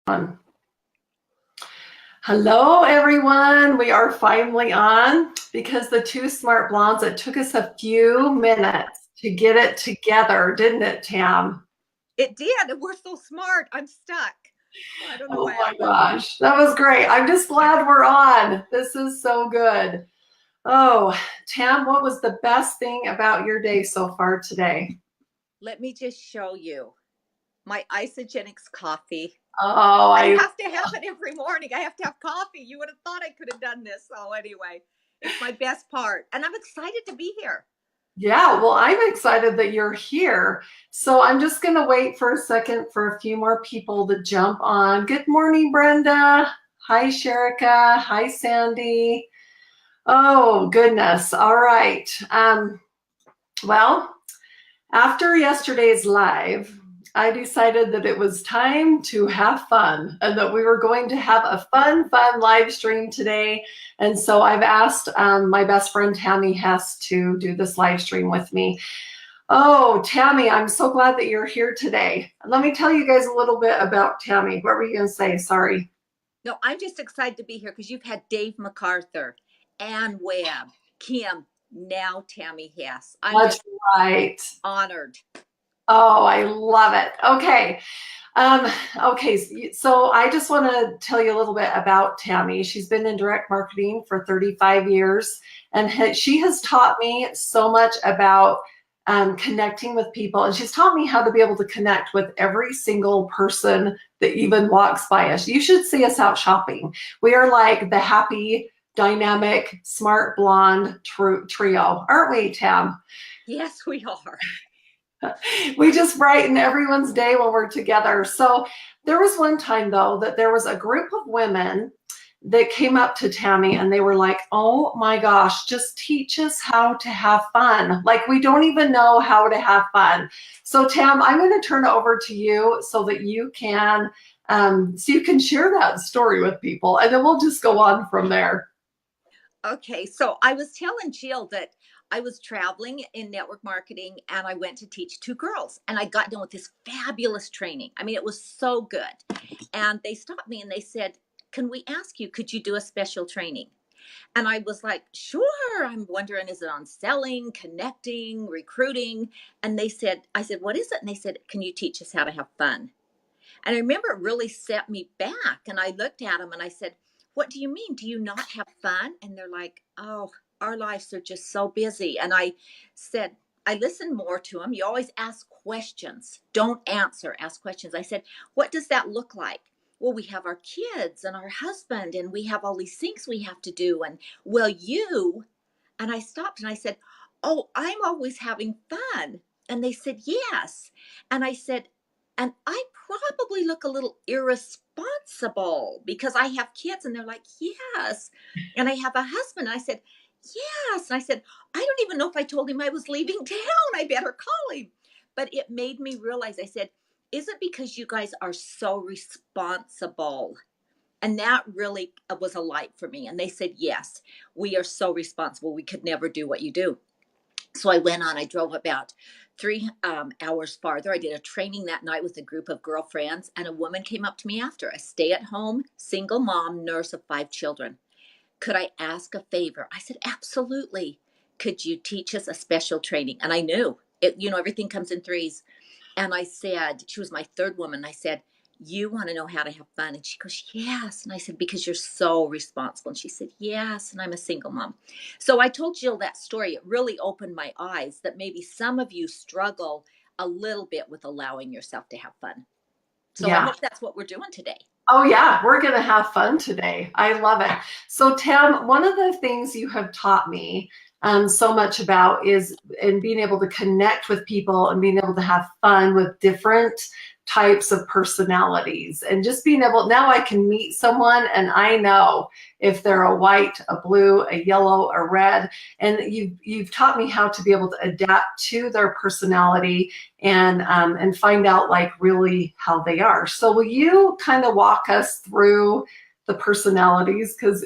On. Hello, everyone. We are finally on because the two smart blondes, it took us a few minutes to get it together, didn't it, Tam? It did. We're so smart. I'm stuck. I don't know Oh what my happened. gosh, that was great. I'm just glad we're on. This is so good. Oh, Tam, what was the best thing about your day so far today? Let me just show you my isogenics coffee. Oh, I I have to have it every morning. I have to have coffee. You would have thought I could have done this. So, anyway, it's my best part. And I'm excited to be here. Yeah, well, I'm excited that you're here. So I'm just going to wait for a second for a few more people to jump on. Good morning, Brenda. Hi, Sherika. Hi, Sandy. Oh, goodness. All right. Well, after yesterday's live, I decided that it was time to have fun and that we were going to have a fun live stream today. And so I've asked my best friend Tammy Hess to do this live stream with me. Oh, Tammy, I'm so glad that you're here today. Let me tell you guys a little bit about Tammy. What were you going to say? Sorry. No, I'm just excited to be here because you've had Dave MacArthur, Ann Webb, Kim, now Tammy Hess. I'm That's just right. honored. Oh, I love it. Okay. Um, okay, so I just want to tell you a little bit about Tammy. She's been in direct marketing for 35 years, and she has taught me so much about connecting with people. And she's taught me how to be able to connect with every single person that even walks by us. You should see us out shopping. We are like the happy, dynamic, smart, blonde trio, aren't we, Tam? Yes, we are. We just brighten everyone's day when we're together. So there was one time though that there was a group of women that came up to Tammy and they were like, oh my gosh, just teach us how to have fun. Like we don't even know how to have fun. So Tam, I'm going to turn it over to you so that you can share that story with people and then we'll just go on from there. Okay, so I was telling Jill that I was traveling in network marketing and I went to teach two girls and I got done with this fabulous training. I mean, it was so good. And they stopped me and they said, can we ask you, could you do a special training? And I was like, sure. I'm wondering, is it on selling, connecting, recruiting? And they said, I said, what is it? And they said, can you teach us how to have fun? And I remember it really set me back. And I looked at them and I said, what do you mean? Do you not have fun? And they're like, oh, our lives are just so busy. And I said, I listened more to them. You always ask questions, don't answer, ask questions. I said, what does that look like? Well, we have our kids and our husband, and we have all these things we have to do. And well, you, and I stopped and I said, oh, I'm always having fun. And they said, yes. And I said, and I probably look a little irresponsible because I have kids. And they're like, yes. And I have a husband. And I said, yes. And I said, I don't even know if I told him I was leaving town. I better call him. But it made me realize, I said, is it because you guys are so responsible? And that really was a light for me. And they said, yes, we are so responsible. We could never do what you do. So I went on, I drove about 3 hours farther. I did a training that night with a group of girlfriends, and a woman came up to me after, a stay at home, single mom, nurse of 5 children. Could I ask a favor? I said, absolutely. Could you teach us a special training? And I knew it, everything comes in threes. And I said, she was my third woman. I said, you want to know how to have fun? And she goes, yes. And I said, because you're so responsible. And she said, yes. And I'm a single mom. So I told Jill that story. It really opened my eyes that maybe some of you struggle a little bit with allowing yourself to have fun. So I Yeah. hope that's what we're doing today. Oh, yeah, we're going to have fun today. I love it. So, Tam, one of the things you have taught me so much about is in being able to connect with people and being able to have fun with different types of personalities and just being able, now I can meet someone and I know if they're a white, a blue, a yellow, a red, and you've taught me how to be able to adapt to their personality and find out like really how they are. So will you kind of walk us through the personalities? Because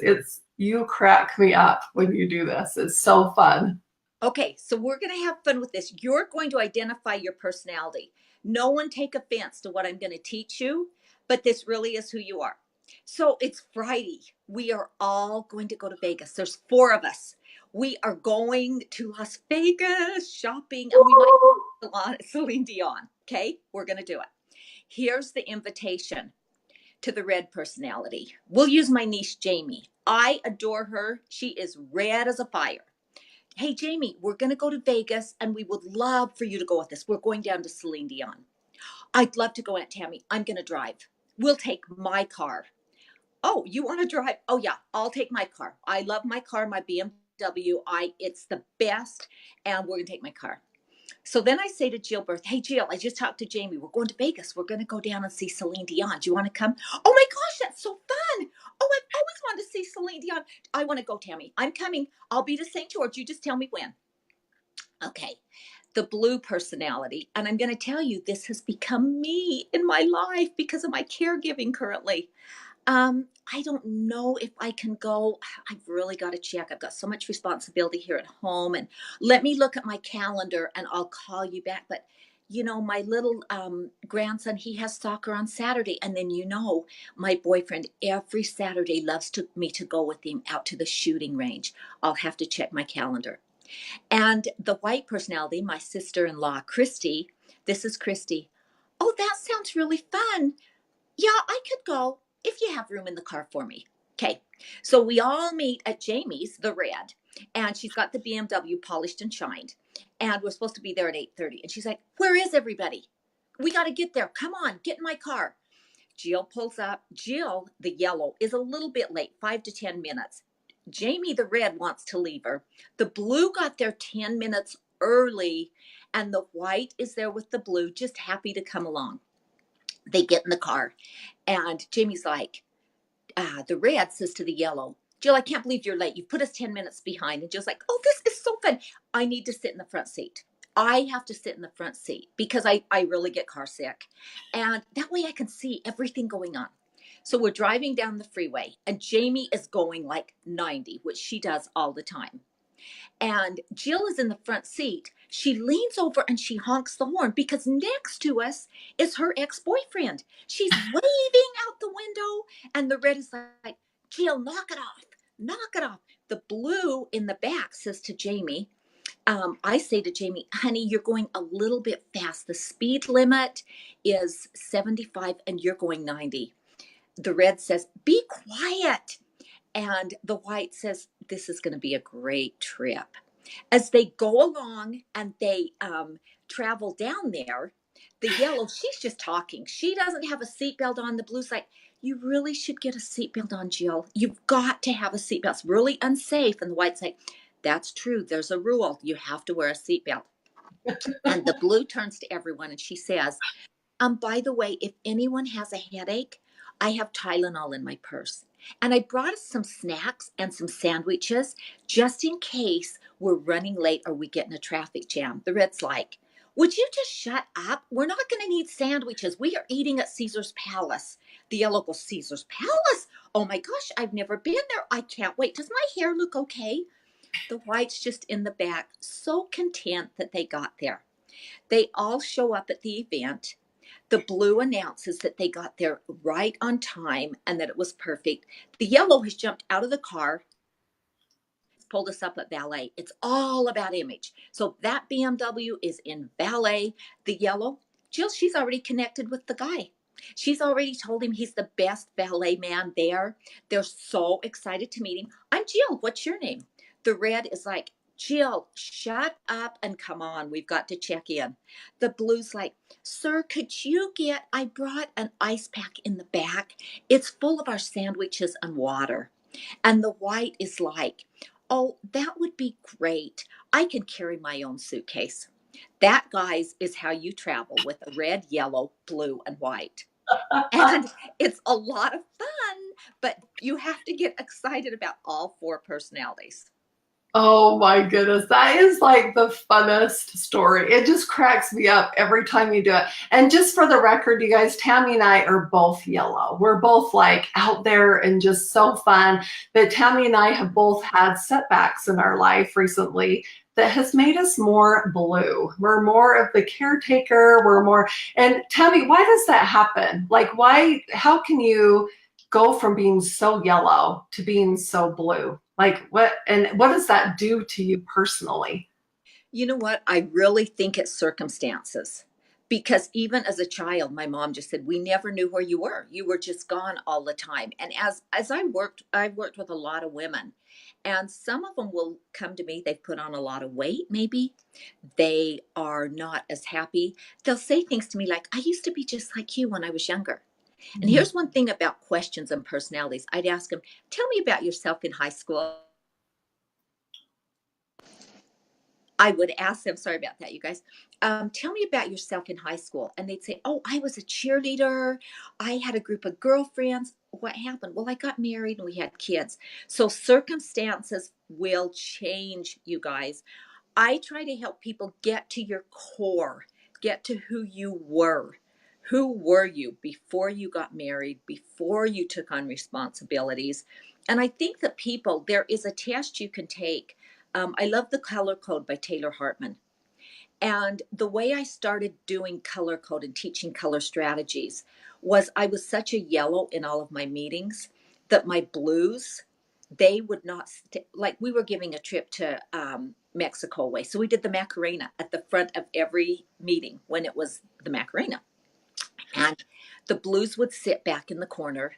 you crack me up when you do this. It's so fun. Okay, so we're going to have fun with this. You're going to identify your personality. No one take offense to what I'm going to teach you, but this really is who you are. So it's Friday. We are all going to go to Vegas. There's 4 of us. We are going to Las Vegas shopping, and we might Celine Dion. Okay, we're going to do it. Here's the invitation to the red personality. We'll use my niece, Jamie. I adore her. She is red as a fire. Hey, Jamie, we're going to go to Vegas, and we would love for you to go with us. We're going down to Celine Dion. I'd love to go, Aunt Tammy. I'm going to drive. We'll take my car. Oh, you want to drive? Oh, yeah, I'll take my car. I love my car, my BMW. It's the best, and we're going to take my car. So then I say to Jill Berth, hey, Jill, I just talked to Jamie. We're going to Vegas. We're going to go down and see Celine Dion. Do you want to come? Oh, my gosh, that's so fun. Oh, I've always wanted to see Celine Dion. I want to go, Tammy. I'm coming. I'll be to St. George. You just tell me when. Okay. The blue personality. And I'm going to tell you, this has become me in my life because of my caregiving currently. I don't know if I can go. I've really got to check. I've got so much responsibility here at home, and let me look at my calendar and I'll call you back. But you know, my little grandson, he has soccer on Saturday. And then, you know, my boyfriend every Saturday loves me to go with him out to the shooting range. I'll have to check my calendar. And the white personality, my sister-in-law, Christy, this is Christy. Oh, that sounds really fun. Yeah, I could go if you have room in the car for me. Okay, so we all meet at Jamie's, the red, and she's got the BMW polished and shined, and we're supposed to be there at 8:30. And she's like, where is everybody? We got to get there. Come on, get in my car. Jill pulls up. Jill, the yellow, is a little bit late, 5 to 10 minutes. Jamie, the red, wants to leave her. The blue got there 10 minutes early, and the white is there with the blue, just happy to come along. They get in the car, and Jamie's like, the red says to the yellow, Jill, I can't believe you're late. You've put us 10 minutes behind. And Jill's like, oh, this is so fun. I need to sit in the front seat. I have to sit in the front seat because I really get car sick. And that way I can see everything going on. So we're driving down the freeway, and Jamie is going like 90, which she does all the time. And Jill is in the front seat. She leans over and she honks the horn because next to us is her ex-boyfriend. She's waving out the window, and the red is like, Jill, knock it off. Knock it off. The blue in the back says to Jamie, I say to Jamie, honey, you're going a little bit fast. The speed limit is 75 and you're going 90. The red says, be quiet. And the white says, this is going to be a great trip. As they go along and they travel down there, the yellow, she's just talking. She doesn't have a seatbelt on. The blue's like, you really should get a seatbelt on, Jill. You've got to have a seatbelt. It's really unsafe. And the white's like, that's true. There's a rule. You have to wear a seatbelt. And the blue turns to everyone and she says, by the way, if anyone has a headache, I have Tylenol in my purse. And I brought us some snacks and some sandwiches just in case we're running late or we get in a traffic jam. The red's like, would you just shut up? We're not going to need sandwiches. We are eating at Caesar's Palace. The yellow goes, Caesar's Palace? Oh my gosh, I've never been there. I can't wait. Does my hair look okay? The white's just in the back, so content that they got there. They all show up at the event. The blue announces that they got there right on time and that it was perfect. The yellow has jumped out of the car, pulled us up at valet. It's all about image. So that BMW is in valet. The yellow, Jill, she's already connected with the guy. She's already told him he's the best valet man there. They're so excited to meet him. I'm Jill. What's your name? The red is like, Jill, shut up and come on. We've got to check in. The blue's like, sir, could you I brought an ice pack in the back. It's full of our sandwiches and water. And the white is like, oh, that would be great. I can carry my own suitcase. That, guys, is how you travel with a red, yellow, blue, and white. And it's a lot of fun, but you have to get excited about all 4 personalities. Oh my goodness. That is like the funnest story. It just cracks me up every time you do it. And just for the record, you guys, Tammy and I are both yellow. We're both like out there and just so fun. But Tammy and I have both had setbacks in our life recently that has made us more blue. We're more of the caretaker. We're more, and tell me, why does that happen? Like, why, how can you go from being so yellow to being so blue? Like, what, and what does that do to you personally? You know what? I really think it's circumstances. Because even as a child, my mom just said, we never knew where you were. You were just gone all the time. And as I've worked with a lot of women, and some of them will come to me, they've put on a lot of weight, maybe. They are not as happy. They'll say things to me like, I used to be just like you when I was younger. And here's one thing about questions and personalities. I'd ask them, tell me about yourself in high school. I would ask them, sorry about that, you guys. Tell me about yourself in high school. And they'd say, oh, I was a cheerleader. I had a group of girlfriends. What happened? Well, I got married and we had kids. So circumstances will change, you guys. I try to help people get to your core, get to who you were. Who were you before you got married, before you took on responsibilities? And I think that people, there is a test you can take. I love The Color Code by Taylor Hartman. And the way I started doing color code and teaching color strategies was I was such a yellow in all of my meetings that my blues, they would not, like we were giving a trip to Mexico away. So we did the Macarena at the front of every meeting when it was the Macarena. And the blues would sit back in the corner.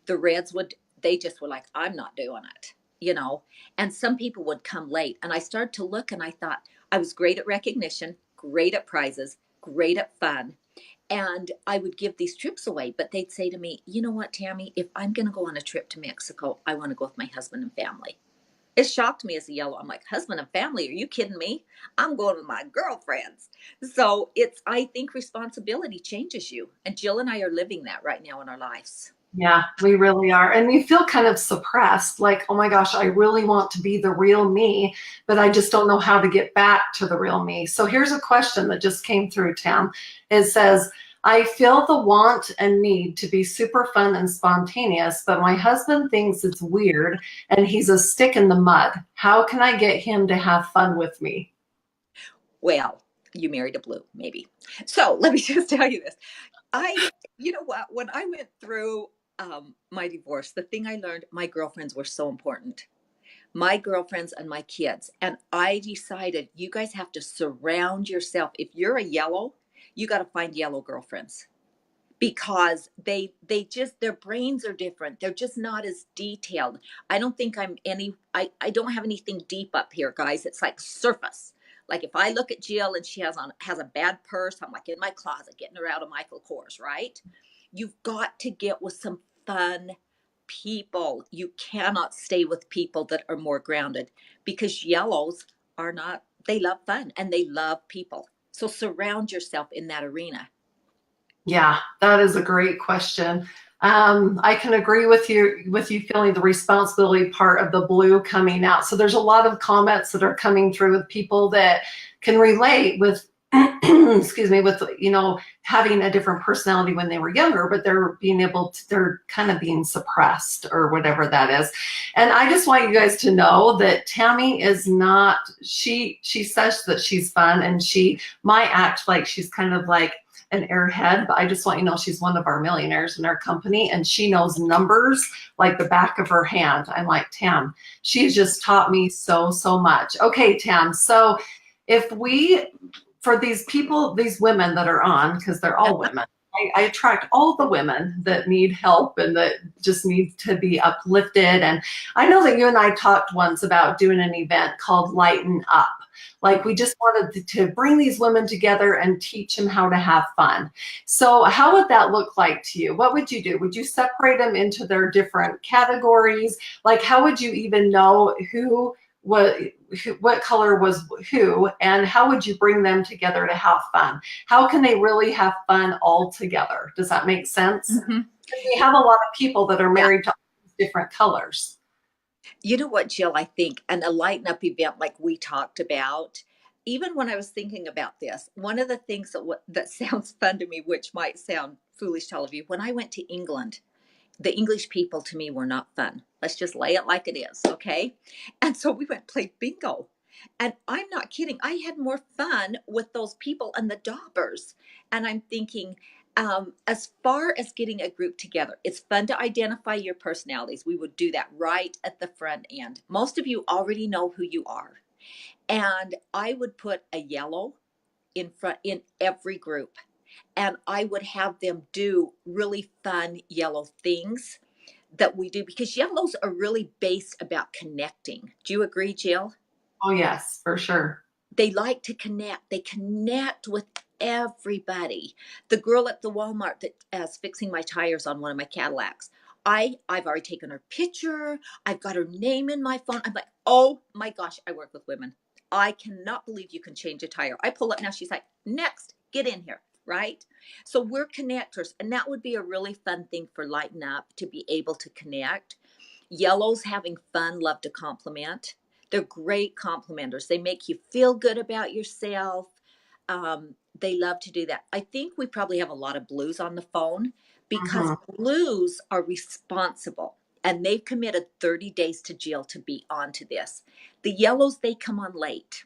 The reds would, they just were like, I'm not doing it, you know. And some people would come late. And I started to look and I thought, I was great at recognition, great at prizes, great at fun. And I would give these trips away. But they'd say to me, you know what, Tammy, if I'm going to go on a trip to Mexico, I want to go with my husband and family. It shocked me as a yellow. I'm like, husband and family, are you kidding me? I'm going with my girlfriends. So it's, I think responsibility changes you. And Jill and I are living that right now in our lives. Yeah, we really are. And you feel kind of suppressed, like, oh my gosh, I really want to be the real me, but I just don't know how to get back to the real me. So here's a question that just came through, Tam. It says, I feel the want and need to be super fun and spontaneous, but my husband thinks it's weird and he's a stick in the mud. How can I get him to have fun with me? Well, you married a blue, maybe. So let me just tell you this. You know what, when I went through my divorce, the thing I learned, my girlfriends were so important. My girlfriends and my kids. And I decided you guys have to surround yourself. If you're a yellow, you got to find yellow girlfriends because they just, their brains are different. They're just not as detailed. I don't think I don't have anything deep up here, guys. It's like surface. Like if I look at Jill and she has a bad purse, I'm like in my closet getting her out of Michael Kors, right? You've got to get with some fun people. You cannot stay with people that are more grounded because yellows are not, they love fun and they love people. So surround yourself in that arena. Yeah, that is a great question. I can agree with you feeling the responsibility part of the blue coming out. So there's a lot of comments that are coming through with people that can relate with excuse me, with having a different personality when they were younger, but they're kind of being suppressed or whatever that is. And I just want you guys to know that Tammy is not, she says that she's fun and she might act like she's kind of like an airhead, but I just want you to know she's one of our millionaires in our company and she knows numbers like the back of her hand. I'm like, Tam, she's just taught me so much. Okay, Tam, so if we, for these people, these women that are on, because they're all women, I attract all the women that need help and that just need to be uplifted. And I know that you and I talked once about doing an event called Lighten Up. Like we just wanted to bring these women together and teach them how to have fun. So how would that look like to you? What would you do? Would you separate them into their different categories? Like how would you even know what color was who, and how would you bring them together to have fun? How can they really have fun all together? Does that make sense? Mm-hmm. We have a lot of people that are married to different colors. You know what, Jill, I think, and a lighten up event like we talked about, even when I was thinking about this, one of the things that sounds fun to me, which might sound foolish to all of you, when I went to England, the English people to me were not fun. Let's just lay it like it is, okay? And so we went and played bingo. And I'm not kidding. I had more fun with those people and the daubers. And I'm thinking, as far as getting a group together, it's fun to identify your personalities. We would do that right at the front end. Most of you already know who you are. And I would put a yellow in front in every group. And I would have them do really fun yellow things that we do, because yellows are really based about connecting. Do you agree, Jill? Oh, yes, for sure. They like to connect. They connect with everybody. The girl at the Walmart that is fixing my tires on one of my Cadillacs, I've already taken her picture. I've got her name in my phone. I'm like, oh my gosh, I work with women. I cannot believe you can change a tire. I pull up now. She's like, next, get in here. Right? So we're connectors. And that would be a really fun thing for Lighten Up, to be able to connect. Yellows having fun, love to compliment. They're great complimenters. They make you feel good about yourself. They love to do that. I think we probably have a lot of blues on the phone, because Mhm. blues are responsible and they've committed 30 days to Jill to be onto this. The yellows, they come on late.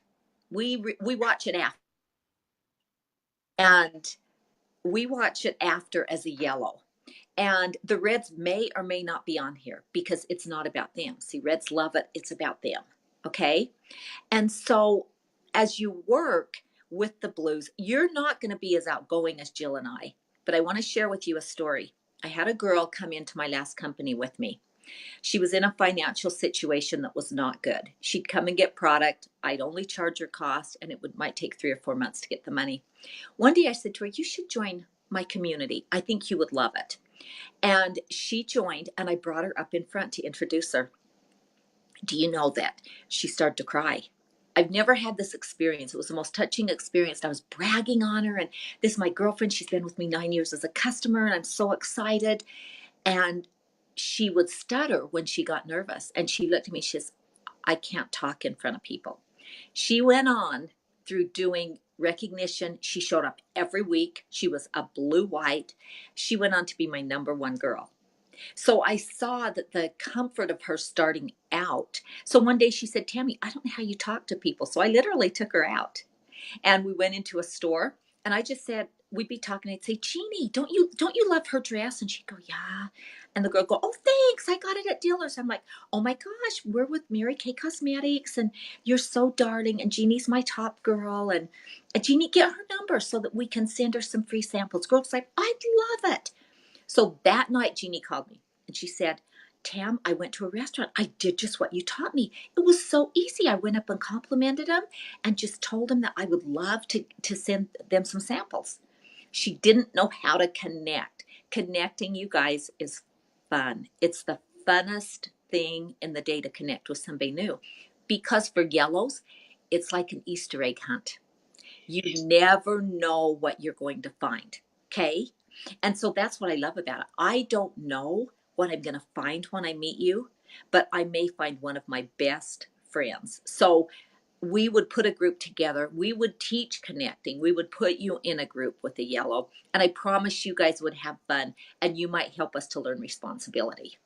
We watch it after, and we watch it after as a yellow. And the reds may or may not be on here because it's not about them. See, reds love it. It's about them. Okay. And so as you work with the blues, you're not going to be as outgoing as Jill and I. But I want to share with you a story. I had a girl come into my last company with me. She was in a financial situation that was not good. She'd come and get product. I'd only charge her cost, and might take 3 or 4 months to get the money. One day I said to her, you should join my community. I think you would love it. And she joined, and I brought her up in front to introduce her. Do you know that she started to cry? I've never had this experience. It was the most touching experience. I was bragging on her, and this is my girlfriend. She's been with me 9 years as a customer, and I'm so excited. And she would stutter when she got nervous. And she looked at me, she says, I can't talk in front of people. She went on through doing recognition. She showed up every week. She was a blue white. She went on to be my number one girl. So I saw that the comfort of her starting out. So one day she said, Tammy, I don't know how you talk to people. So I literally took her out, and we went into a store, and I just said, we'd be talking, I'd say, Jeannie, don't you love her dress? And she'd go, yeah. And the girl go, oh, thanks, I got it at dealers. I'm like, oh my gosh, we're with Mary Kay Cosmetics, and you're so darling, and Jeannie's my top girl, and Jeannie, get her number so that we can send her some free samples. Girl's like, I'd love it. So that night, Jeannie called me, and she said, Tam, I went to a restaurant. I did just what you taught me. It was so easy. I went up and complimented them and just told them that I would love to send them some samples. She didn't know how to connect. Connecting, you guys, is fun. It's the funnest thing in the day to connect with somebody new. Because for yellows, it's like an Easter egg hunt. You never know what you're going to find. Okay. And so that's what I love about it. I don't know what I'm going to find when I meet you, but I may find one of my best friends. So we would put a group together. We would teach connecting. We would put you in a group with a yellow. And I promise you guys would have fun, and you might help us to learn responsibility.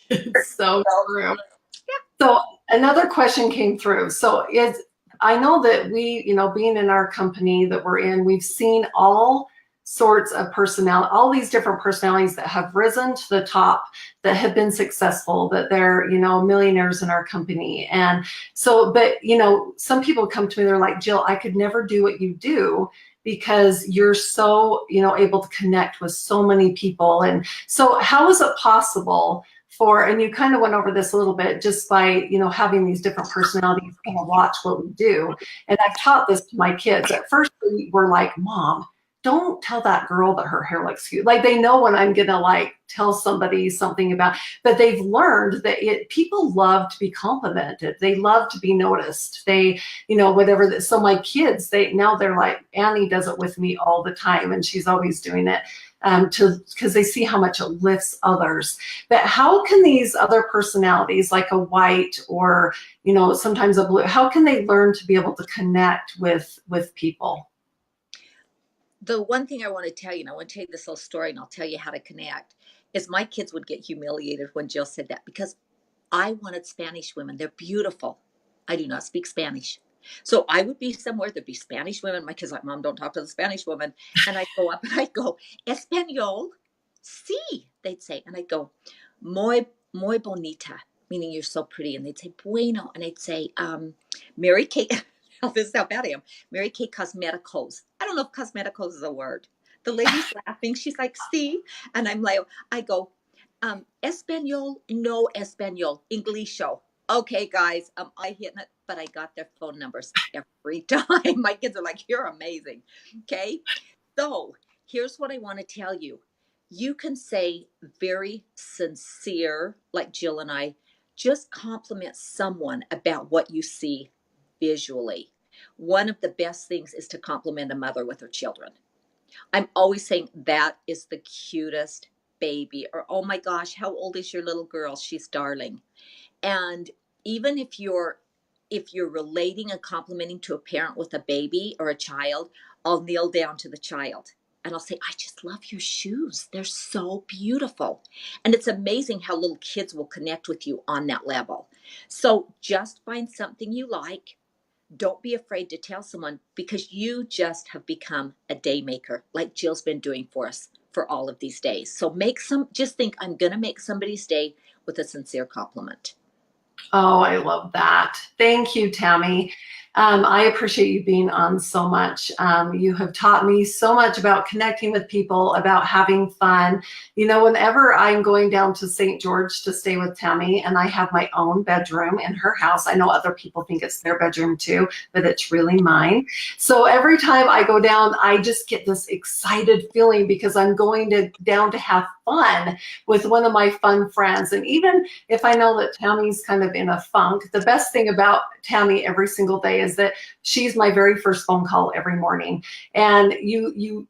It's so true. So another question came through. So I know that we, being in our company that we're in, we've seen all sorts of personality, all these different personalities that have risen to the top, that have been successful, that they're, millionaires in our company. And so, but, some people come to me, they're like, Jill, I could never do what you do because you're so, able to connect with so many people. And so how is it possible and you kind of went over this a little bit, just by, having these different personalities kind of watch what we do. And I've taught this to my kids. At first we were like, Mom, don't tell that girl that her hair looks cute. Like, they know when I'm gonna like tell somebody something about, but they've learned that people love to be complimented. They love to be noticed. They, whatever. So my kids, they're like, Annie does it with me all the time, and she's always doing it. Because they see how much it lifts others. But how can these other personalities, like a white or, sometimes a blue, how can they learn to be able to connect with people? The one thing I want to tell you, and I want to tell you this little story, and I'll tell you how to connect, is my kids would get humiliated when Jill said that, because I wanted Spanish women. They're beautiful. I do not speak Spanish. So I would be somewhere, there'd be Spanish women. My kids like, Mom, don't talk to the Spanish woman. And I'd go up and I'd go, Espanol, sí, they'd say. And I'd go, muy bonita, meaning you're so pretty. And they'd say, bueno. And I'd say, Mary Kate, this is how bad I am. Mary Kate Cosmeticos. I don't know if cosmeticos is a word. The lady's laughing. She's like, see? And I'm like, I go, Espanol, no Espanol, Englisho. Okay, guys, I hitting it, but I got their phone numbers every time. My kids are like, you're amazing. Okay. So here's what I want to tell you. You can say very sincere, like Jill and I, just compliment someone about what you see visually. One of the best things is to compliment a mother with her children. I'm always saying that is the cutest baby, or oh my gosh, how old is your little girl? She's darling. And even if you're relating and complimenting to a parent with a baby or a child, I'll kneel down to the child and I'll say, I just love your shoes. They're so beautiful. And it's amazing how little kids will connect with you on that level. So just find something you like. Don't be afraid to tell someone, because you just have become a day maker, like Jill's been doing for us for all of these days. So just think, I'm going to make somebody's day with a sincere compliment. Oh, I love that. Thank you, Tammy. I appreciate you being on so much. You have taught me so much about connecting with people, about having fun. You know, whenever I'm going down to St. George to stay with Tammy and I have my own bedroom in her house, I know other people think it's their bedroom too, but it's really mine. So every time I go down, I just get this excited feeling because I'm going down to have fun with one of my fun friends. And even if I know that Tammy's kind of in a funk, the best thing about Tammy every single day is that she's my very first phone call every morning. And you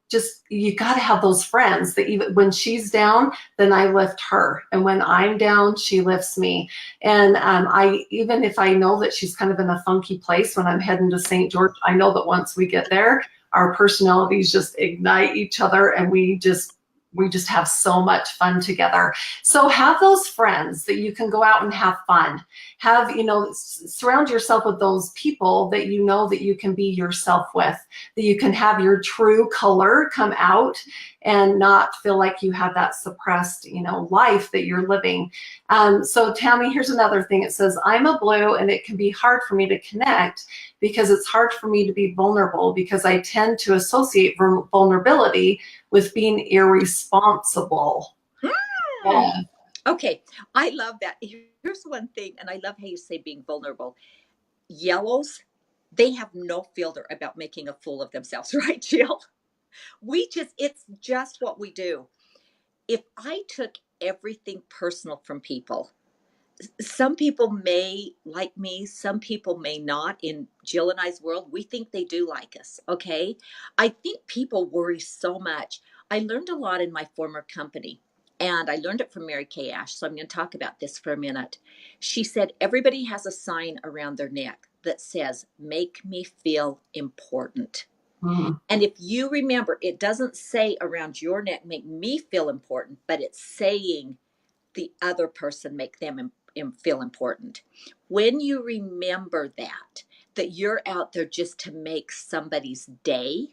got to have those friends that even when she's down, then I lift her. And when I'm down, she lifts me. And I, even if I know that she's kind of in a funky place when I'm heading to St. George, I know that once we get there, our personalities just ignite each other and we just have so much fun together. So have those friends that you can go out and have fun. Have, surround yourself with those people that you know that you can be yourself with, that you can have your true color come out and not feel like you have that suppressed, life that you're living. So Tammy, here's another thing. It says, I'm a blue and it can be hard for me to connect because it's hard for me to be vulnerable because I tend to associate vulnerability with being irresponsible. Mm. Yeah. Okay, I love that. Here's one thing, and I love how you say being vulnerable. Yellows, they have no filter about making a fool of themselves, right, Jill? It's just what we do. If I took everything personal from people, some people may like me, some people may not. In Jill and I's world, we think they do like us. Okay. I think people worry so much. I learned a lot in my former company, and I learned it from Mary Kay Ash. So I'm going to talk about this for a minute. She said, everybody has a sign around their neck that says, make me feel important. Mm-hmm. And if you remember, it doesn't say around your neck, make me feel important, but it's saying the other person, make them feel important. When you remember that you're out there just to make somebody's day,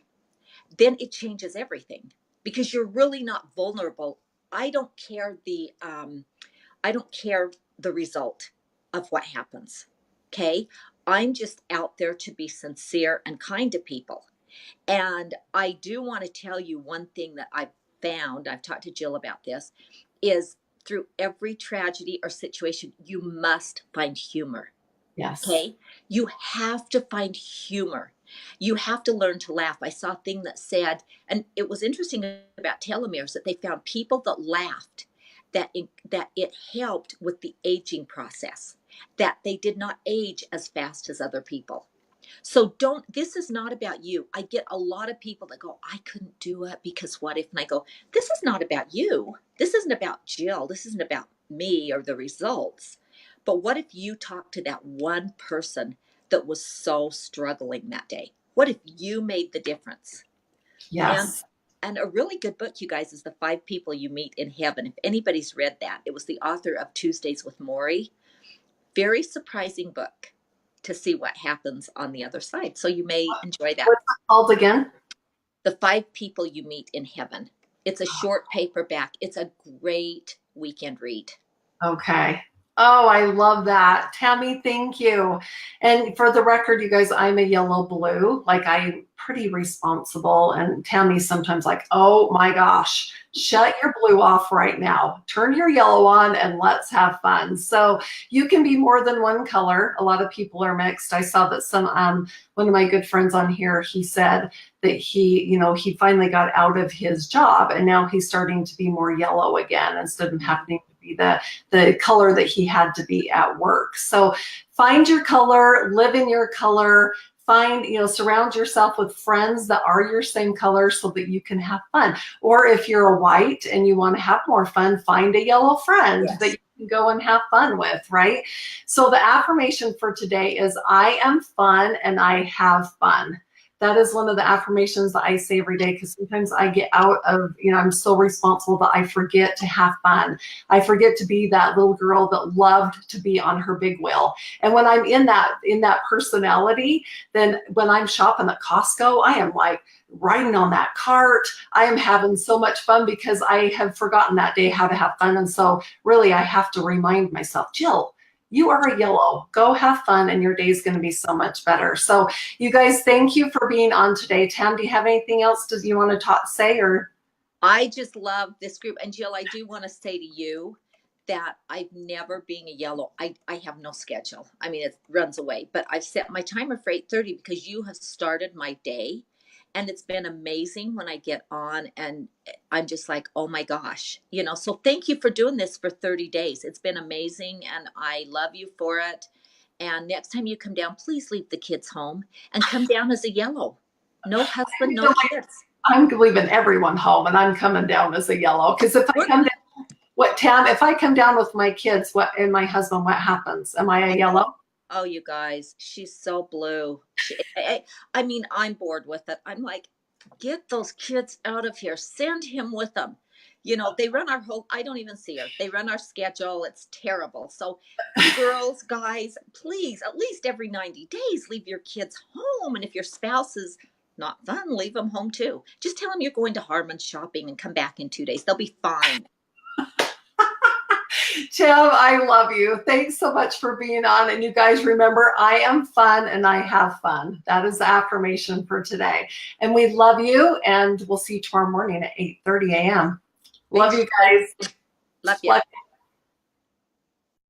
then it changes everything, because you're really not vulnerable. I don't care the result of what happens. Okay. I'm just out there to be sincere and kind to people. And I do want to tell you one thing that I've talked to Jill about this, is through every tragedy or situation, you must find humor. Yes. Okay. You have to find humor. You have to learn to laugh. I saw a thing that said, and it was interesting about telomeres, that they found people that laughed, that it helped with the aging process, that they did not age as fast as other people. So this is not about you. I get a lot of people that go, I couldn't do it because what if? And I go, this is not about you. This isn't about Jill. This isn't about me or the results. But what if you talk to that one person that was so struggling that day? What if you made the difference? Yes. And a really good book, you guys, is The 5 People You Meet in Heaven. If anybody's read that, it was the author of Tuesdays with Maury. Very surprising book. to see what happens on the other side. So you may enjoy that. What's it called again? The 5 People You Meet in Heaven. It's a short paperback. It's a great weekend read. Okay. Oh, I love that. Tammy, thank you. And for the record, you guys, I'm a yellow blue. Like, I'm pretty responsible. And Tammy's sometimes like, oh my gosh, shut your blue off right now. Turn your yellow on and let's have fun. So you can be more than one color. A lot of people are mixed. I saw that one of my good friends on here, he said that he finally got out of his job and now he's starting to be more yellow again instead of having to be the color that he had to be at work. So find your color, live in your color, surround yourself with friends that are your same color so that you can have fun. Or if you're a white and you want to have more fun, find a yellow friend that you can go and have fun with, right? So the affirmation for today is I am fun and I have fun. That is one of the affirmations that I say every day because sometimes I get out of, I'm so responsible that I forget to have fun. I forget to be that little girl that loved to be on her big wheel. And when I'm in that personality, then when I'm shopping at Costco, I am like riding on that cart. I am having so much fun because I have forgotten that day how to have fun. And so really I have to remind myself, Jill, you are a yellow. Go have fun and your day is going to be so much better. So you guys, thank you for being on today. Tam, do you have anything else you want to say? Or I just love this group. And Jill, I do want to say to you that I've never been a yellow. I have no schedule. I mean, it runs away, but I've set my timer for 8:30 because you have started my day. And it's been amazing when I get on and I'm just like, oh my gosh, so thank you for doing this for 30 days. It's been amazing and I love you for it. And next time you come down, please leave the kids home and come down as a yellow. No husband, no kids. I'm leaving everyone home and I'm coming down as a yellow. Because if I come down, Tam, if I come down with my kids and my husband, what happens? Am I a yellow? Oh, you guys, she's so blue. I mean, I'm bored with it. I'm like, get those kids out of here. Send him with them. They run I don't even see her. They run our schedule. It's terrible. So girls, guys, please, at least every 90 days, leave your kids home. And if your spouse is not fun, leave them home too. Just tell them you're going to Harmon's shopping and come back in 2 days. They'll be fine. Tim, I love you. Thanks so much for being on. And you guys remember, I am fun and I have fun. That is the affirmation for today. And we love you. And we'll see you tomorrow morning at 8:30 a.m. Love you guys. Love you.